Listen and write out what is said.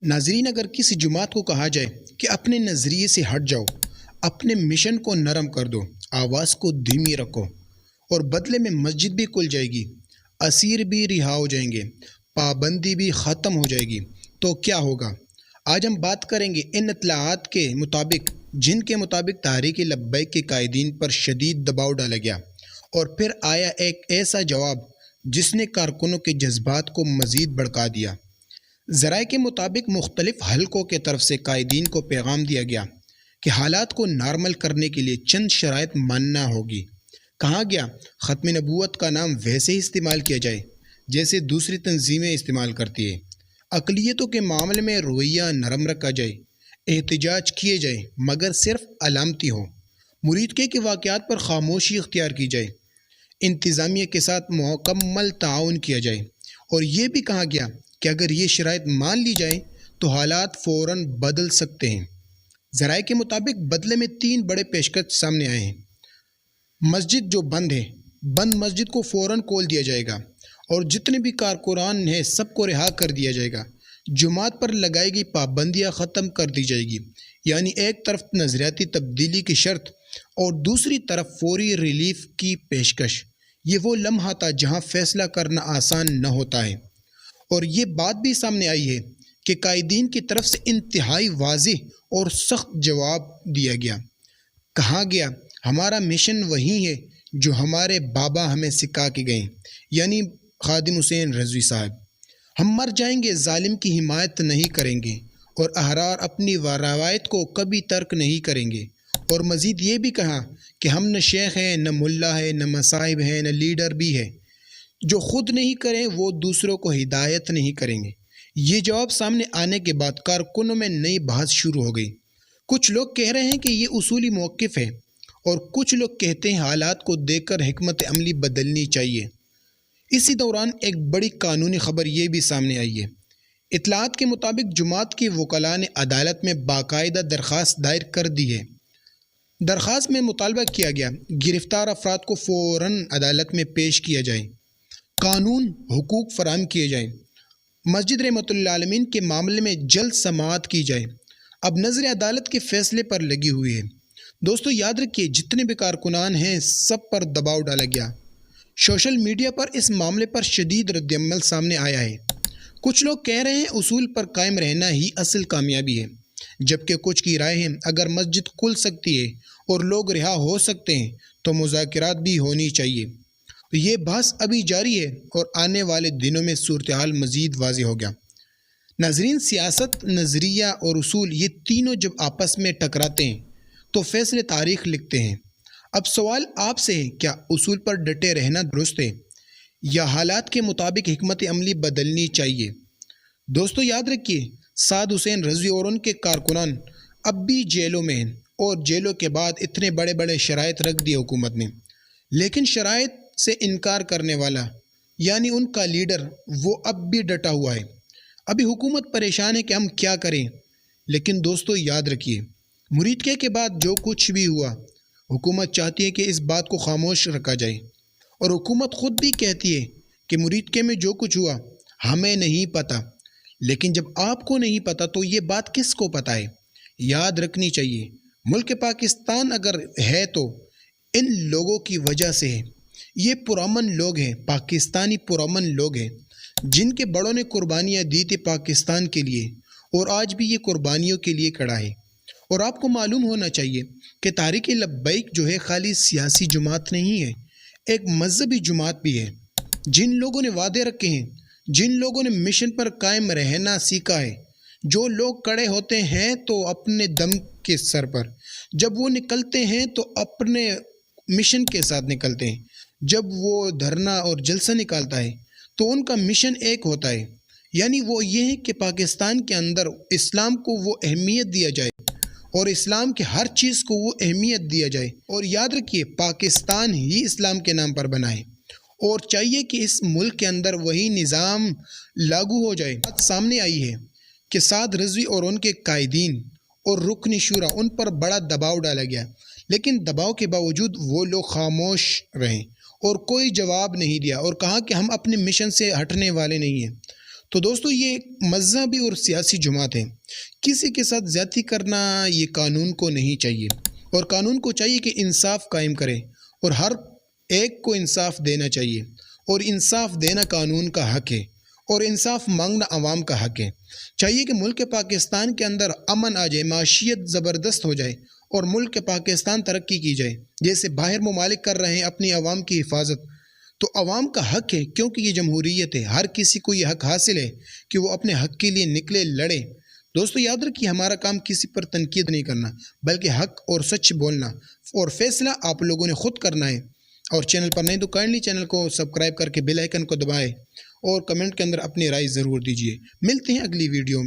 ناظرین، اگر کسی جماعت کو کہا جائے کہ اپنے نظریے سے ہٹ جاؤ، اپنے مشن کو نرم کر دو، آواز کو دھیمی رکھو، اور بدلے میں مسجد بھی کھل جائے گی، اسیر بھی رہا ہو جائیں گے، پابندی بھی ختم ہو جائے گی، تو کیا ہوگا؟ آج ہم بات کریں گے ان اطلاعات کے مطابق جن کے مطابق تحریک لبیک کے قائدین پر شدید دباؤ ڈالا گیا، اور پھر آیا ایک ایسا جواب جس نے کارکنوں کے جذبات کو مزید بھڑکا دیا۔ ذرائع کے مطابق مختلف حلقوں کے طرف سے قائدین کو پیغام دیا گیا کہ حالات کو نارمل کرنے کے لیے چند شرائط ماننا ہوگی۔ کہا گیا ختم نبوت کا نام ویسے ہی استعمال کیا جائے جیسے دوسری تنظیمیں استعمال کرتی ہیں، اقلیتوں کے معاملے میں رویہ نرم رکھا جائے، احتجاج کیے جائے مگر صرف علامتی ہو، مرید کے واقعات پر خاموشی اختیار کی جائے، انتظامیہ کے ساتھ مکمل تعاون کیا جائے، اور یہ بھی کہا گیا کہ اگر یہ شرائط مان لی جائیں تو حالات فوراً بدل سکتے ہیں۔ ذرائع کے مطابق بدلے میں 3 بڑے پیشکش سامنے آئے ہیں۔ مسجد جو بند ہے، بند مسجد کو فوراً کھول دیا جائے گا، اور جتنے بھی کارکنان ہیں سب کو رہا کر دیا جائے گا۔ جماعت پر لگائی گئی پابندیاں ختم کر دی جائے گی، یعنی ایک طرف نظریاتی تبدیلی کی شرط اور دوسری طرف فوری ریلیف کی پیشکش۔ یہ وہ لمحہ تھا جہاں فیصلہ کرنا آسان نہ ہوتا ہے، اور یہ بات بھی سامنے آئی ہے کہ قائدین کی طرف سے انتہائی واضح اور سخت جواب دیا گیا۔ کہا گیا ہمارا مشن وہی ہے جو ہمارے بابا ہمیں سکھا کے گئے، یعنی خادم حسین رضوی صاحب۔ ہم مر جائیں گے، ظالم کی حمایت نہیں کریں گے، اور احرار اپنی روایت کو کبھی ترک نہیں کریں گے۔ اور مزید یہ بھی کہا کہ ہم نہ شیخ ہیں، نہ ملا ہے، نہ مصاحب ہیں، نہ لیڈر بھی ہے۔ جو خود نہیں کریں وہ دوسروں کو ہدایت نہیں کریں گے۔ یہ جواب سامنے آنے کے بعد کارکنوں میں نئی بحث شروع ہو گئی۔ کچھ لوگ کہہ رہے ہیں کہ یہ اصولی موقف ہے، اور کچھ لوگ کہتے ہیں حالات کو دیکھ کر حکمت عملی بدلنی چاہیے۔ اسی دوران ایک بڑی قانونی خبر یہ بھی سامنے آئی ہے۔ اطلاعات کے مطابق جماعت کے وکلاء نے عدالت میں باقاعدہ درخواست دائر کر دی ہے۔ درخواست میں مطالبہ کیا گیا گرفتار افراد کو فوراً عدالت میں پیش کیا جائے، قانون حقوق فراہم کیے جائیں، مسجد رحمت اللہ عالمین کے معاملے میں جلد سماعت کی جائے۔ اب نظر عدالت کے فیصلے پر لگی ہوئی ہے۔ دوستو یاد رکھیے، جتنے بھی کارکنان ہیں سب پر دباؤ ڈالا گیا۔ سوشل میڈیا پر اس معاملے پر شدید رد عمل سامنے آیا ہے۔ کچھ لوگ کہہ رہے ہیں اصول پر قائم رہنا ہی اصل کامیابی ہے، جبکہ کچھ کی رائے ہے اگر مسجد کھل سکتی ہے اور لوگ رہا ہو سکتے ہیں تو مذاکرات بھی ہونی چاہیے۔ یہ بحث ابھی جاری ہے، اور آنے والے دنوں میں صورتحال مزید واضح ہوگا۔ ناظرین، سیاست، نظریہ اور اصول، یہ تینوں جب آپس میں ٹکراتے ہیں تو فیصلے تاریخ لکھتے ہیں۔ اب سوال آپ سے ہے، کیا اصول پر ڈٹے رہنا درست ہے، یا حالات کے مطابق حکمت عملی بدلنی چاہیے؟ دوستو یاد رکھیے، سعد حسین رضوی اور ان کے کارکنان اب بھی جیلوں میں ہیں، اور جیلوں کے بعد اتنے بڑے بڑے شرائط رکھ دیے حکومت نے، لیکن شرائط سے انکار کرنے والا یعنی ان کا لیڈر وہ اب بھی ڈٹا ہوا ہے۔ ابھی حکومت پریشان ہے کہ ہم کیا کریں، لیکن دوستو یاد رکھیے، مرید کے بعد جو کچھ بھی ہوا، حکومت چاہتی ہے کہ اس بات کو خاموش رکھا جائے، اور حکومت خود بھی کہتی ہے کہ مرید کے میں جو کچھ ہوا ہمیں نہیں پتہ۔ لیکن جب آپ کو نہیں پتہ تو یہ بات کس کو پتہ ہے؟ یاد رکھنی چاہیے، ملک پاکستان اگر ہے تو ان لوگوں کی وجہ سے ہے۔ یہ پرامن لوگ ہیں، پاکستانی پرامن لوگ ہیں، جن کے بڑوں نے قربانیاں دی تھی پاکستان کے لیے، اور آج بھی یہ قربانیوں کے لیے کھڑا ہے۔ اور آپ کو معلوم ہونا چاہیے کہ تحریک لبیک جو ہے خالی سیاسی جماعت نہیں ہے، ایک مذہبی جماعت بھی ہے۔ جن لوگوں نے وعدے رکھے ہیں، جن لوگوں نے مشن پر قائم رہنا سیکھا ہے، جو لوگ کڑے ہوتے ہیں تو اپنے دم کے سر پر، جب وہ نکلتے ہیں تو اپنے مشن کے ساتھ نکلتے ہیں، جب وہ دھرنا اور جلسہ نکالتا ہے تو ان کا مشن ایک ہوتا ہے، یعنی وہ یہ ہے کہ پاکستان کے اندر اسلام کو وہ اہمیت دیا جائے، اور اسلام کے ہر چیز کو وہ اہمیت دیا جائے۔ اور یاد رکھیے، پاکستان ہی اسلام کے نام پر بنا ہے، اور چاہیے کہ اس ملک کے اندر وہی نظام لاگو ہو جائے۔ بات سامنے آئی ہے کہ سعد رضوی اور ان کے قائدین اور رکن شورا، ان پر بڑا دباؤ ڈالا گیا، لیکن دباؤ کے باوجود وہ لوگ خاموش رہیں اور کوئی جواب نہیں دیا، اور کہا کہ ہم اپنے مشن سے ہٹنے والے نہیں ہیں۔ تو دوستو یہ ایک مذہبی اور سیاسی جماعت ہے۔ کسی کے ساتھ زیادتی کرنا یہ قانون کو نہیں چاہیے، اور قانون کو چاہیے کہ انصاف قائم کرے اور ہر ایک کو انصاف دینا چاہیے، اور انصاف دینا قانون کا حق ہے اور انصاف مانگنا عوام کا حق ہے۔ چاہیے کہ ملک پاکستان کے اندر امن آ جائے، معیشت زبردست ہو جائے اور ملک پاکستان ترقی کی جائے جیسے باہر ممالک کر رہے ہیں اپنی عوام کی حفاظت۔ تو عوام کا حق ہے، کیونکہ یہ جمہوریت ہے، ہر کسی کو یہ حق حاصل ہے کہ وہ اپنے حق کے لیے نکلے، لڑے۔ دوستو یاد رکھیے، ہمارا کام کسی پر تنقید نہیں کرنا بلکہ حق اور سچ بولنا، اور فیصلہ آپ لوگوں نے خود کرنا ہے۔ اور چینل پر نہیں تو کائنڈلی چینل کو سبسکرائب کر کے بیل آئیکن کو دبائیں اور کمنٹ کے اندر اپنی رائے ضرور دیجیے۔ ملتے ہیں اگلی ویڈیو میں۔